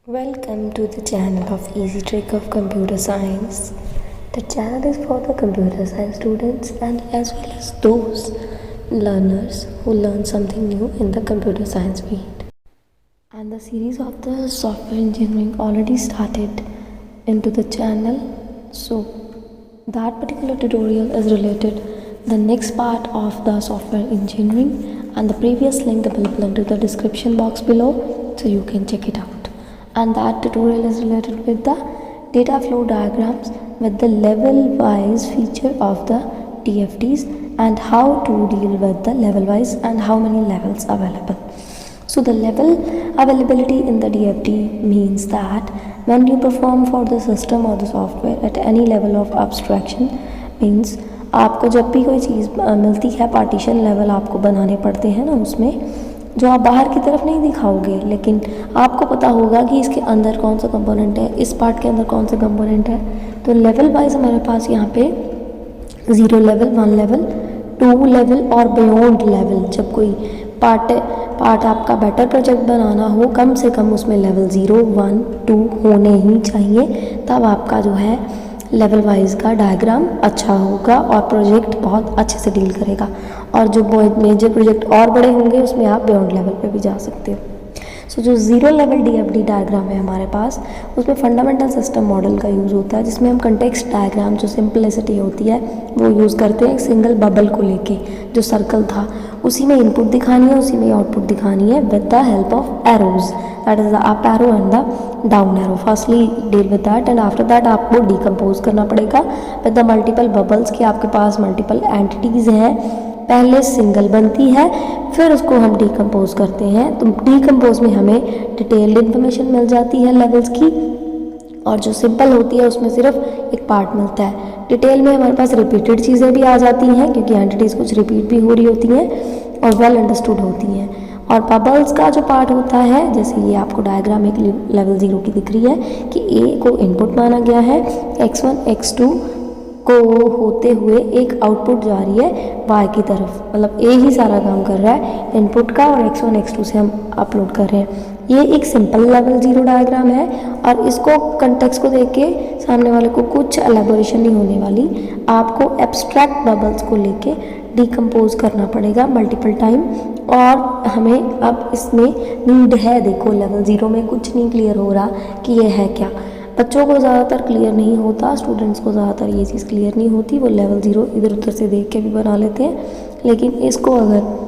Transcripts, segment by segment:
Welcome to the channel of Easy Trick of Computer Science. The channel is for the computer science students and as well as those learners who learn something new in the computer science field. And the series of the software engineering already started into the channel. So that particular tutorial is related the next part of the software engineering, and the previous link available into the description box below, so you can check it out. And that tutorial is related with the data flow diagrams with the level wise feature of the DFDs and how to deal with the level wise and how many levels available. So the level availability in the DFD means that when you perform for the system or the software at any level of abstraction, means आपको जब भी कोई चीज़ मिलती है partition level आपको बनाने पड़ते हैं ना, उसमें जो आप बाहर की तरफ नहीं दिखाओगे लेकिन आपको पता होगा कि इसके अंदर कौन सा कंपोनेंट है, इस पार्ट के अंदर कौन सा कंपोनेंट है। तो लेवल वाइज हमारे पास यहाँ पे 0 लेवल, 1 लेवल, 2 लेवल और बियॉन्ड लेवल। जब कोई पार्ट आपका बेटर प्रोजेक्ट बनाना हो, कम से कम उसमें लेवल 0, 1, 2 होने ही चाहिए, तब आपका जो है लेवल वाइज का डायग्राम अच्छा होगा और प्रोजेक्ट बहुत अच्छे से डील करेगा। और जो मेजर प्रोजेक्ट और बड़े होंगे उसमें आप बियॉन्ड लेवल पे भी जा सकते हो। सो जो 0 लेवल DFD डायग्राम है हमारे पास, उसमें फंडामेंटल सिस्टम मॉडल का यूज़ होता है, जिसमें हम कंटेक्स्ट डायग्राम जो सिंपलिसिटी होती है वो यूज़ करते हैं। एक सिंगल बबल को लेके जो सर्कल था उसी में इनपुट दिखानी है, उसी में आउटपुट दिखानी है with the help of arrows, that is the up arrow and the down arrow. Firstly deal with that and after that आपको डिकम्पोज करना पड़ेगा विद द मल्टीपल बबल्स कि आपके पास मल्टीपल एंटिटीज़ हैं। पहले सिंगल बनती है, फिर उसको हम डिकम्पोज करते हैं। तो डिकम्पोज में हमें डिटेल्ड इन्फॉर्मेशन मिल जाती है लेवल्स की, और जो सिंपल होती है उसमें सिर्फ एक पार्ट मिलता है। डिटेल में हमारे पास रिपीटेड चीज़ें भी आ जाती हैं क्योंकि एंटिटीज़ कुछ रिपीट भी हो रही होती हैं और वेल अंडरस्टूड होती हैं। और बबल्स का जो पार्ट होता है, जैसे ये आपको डायग्राम एक लेवल 0 की दिख रही है कि A को इनपुट माना गया है, x1 x2 को होते हुए एक आउटपुट जा रही है y की तरफ, मतलब A ही सारा काम कर रहा है इनपुट का और x1 x2 से हम अपलोड कर रहे हैं। ये एक सिंपल लेवल 0 डायग्राम है और इसको कंटेक्स्ट को देख के सामने वाले को कुछ एलेबोरेशन नहीं होने वाली। आपको एब्स्ट्रैक्ट बबल्स को लेके डिकम्पोज करना पड़ेगा मल्टीपल टाइम, और हमें अब इसमें नीड है। देखो लेवल 0 में कुछ नहीं क्लियर हो रहा कि ये है क्या। बच्चों को ज़्यादातर क्लियर नहीं होता, स्टूडेंट्स को ज़्यादातर ये चीज़ क्लियर नहीं होती, वो लेवल 0 इधर उधर से देख के भी बना लेते हैं। लेकिन इसको अगर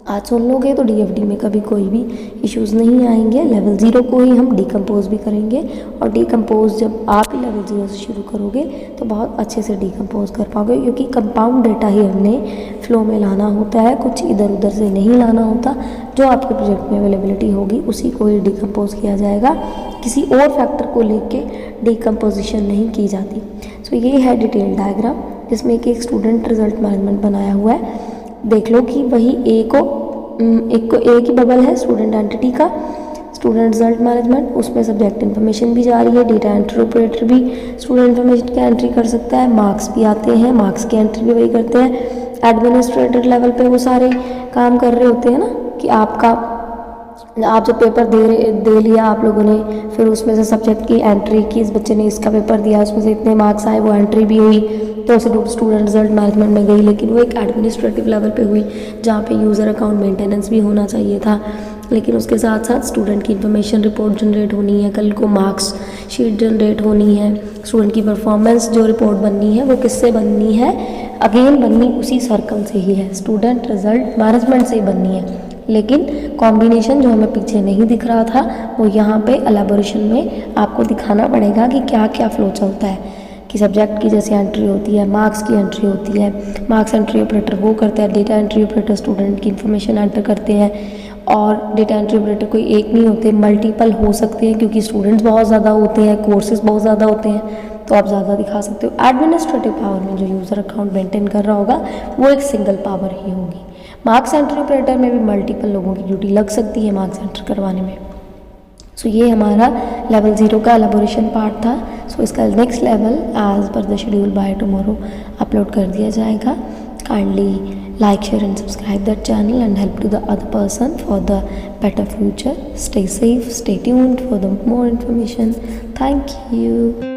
आज सुन लोगे तो DFD में कभी कोई भी इश्यूज़ नहीं आएंगे। लेवल 0 को ही हम डिकम्पोज भी करेंगे, और डिकम्पोज जब आप ही लेवल 0 से शुरू करोगे तो बहुत अच्छे से डिकम्पोज कर पाओगे, क्योंकि कंपाउंड डेटा ही हमने फ्लो में लाना होता है, कुछ इधर उधर से नहीं लाना होता। जो आपके प्रोजेक्ट में अवेलेबिलिटी होगी उसी को ही डिकम्पोज किया जाएगा, किसी और फैक्टर को लेके डिकम्पोजिशन नहीं की जाती। सो ये है डिटेल डायग्राम जिसमें कि एक स्टूडेंट रिजल्ट मैनेजमेंट बनाया हुआ है। देख लो कि वही एक ही बबल है स्टूडेंट एंटिटी का, स्टूडेंट रिजल्ट मैनेजमेंट, उसमें सब्जेक्ट इन्फॉर्मेशन भी जा रही है, डेटा एंट्री ऑपरेटर भी स्टूडेंट इन्फॉर्मेशन की एंट्री कर सकता है, मार्क्स भी आते हैं, मार्क्स की एंट्री भी वही करते हैं। एडमिनिस्ट्रेटर लेवल पे वो सारे काम कर रहे होते हैं ना, कि आप जब पेपर दे लिया आप लोगों ने, फिर उसमें से सब्जेक्ट की एंट्री की, इस बच्चे ने इसका पेपर दिया, उसमें से इतने मार्क्स आए, वो एंट्री भी हुई, तो स्टूडेंट रिजल्ट मैनेजमेंट में गई। लेकिन वो एक एडमिनिस्ट्रेटिव लेवल पे हुई जहाँ पे यूज़र अकाउंट मेंटेनेंस भी होना चाहिए था, लेकिन उसके साथ साथ स्टूडेंट की इन्फॉर्मेशन रिपोर्ट जनरेट होनी है, कल को मार्क्स शीट जनरेट होनी है, स्टूडेंट की परफॉर्मेंस जो रिपोर्ट बननी है वो किससे बननी है, अगेन बननी उसी सर्कल से ही है, स्टूडेंट रिजल्ट मैनेजमेंट से ही बननी है। लेकिन कॉम्बिनेशन जो हमें पीछे नहीं दिख रहा था वो यहाँ पे एलेबोरेशन में आपको दिखाना पड़ेगा कि क्या क्या फ्लो चलता है, कि सब्जेक्ट की जैसे एंट्री होती है, मार्क्स की एंट्री होती है, मार्क्स एंट्री ऑपरेटर वो करता है, डेटा एंट्री ऑपरेटर स्टूडेंट की इन्फॉर्मेशन एंटर करते हैं, और डेटा एंट्री ऑपरेटर कोई एक नहीं होते, मल्टीपल हो सकते हैं क्योंकि स्टूडेंट्स बहुत ज़्यादा होते हैं, कोर्सेज बहुत ज़्यादा होते हैं, तो आप ज़्यादा दिखा सकते हो। एडमिनिस्ट्रेटिव पावर में जो यूज़र अकाउंट मेंटेन कर रहा होगा वो एक सिंगल पावर ही होगी। मार्क्स एंट्री ऑपरेटर में भी मल्टीपल लोगों की ड्यूटी लग सकती है मार्क्स एंटर करवाने में। सो ये हमारा लेवल 0 का एलेबोरेशन पार्ट था। सो इसका next level as per the schedule by tomorrow upload कर दिया जाएगा। Kindly Like, share and subscribe that channel and help to the other person for the better future. Stay safe, stay tuned for the more information. Thank you.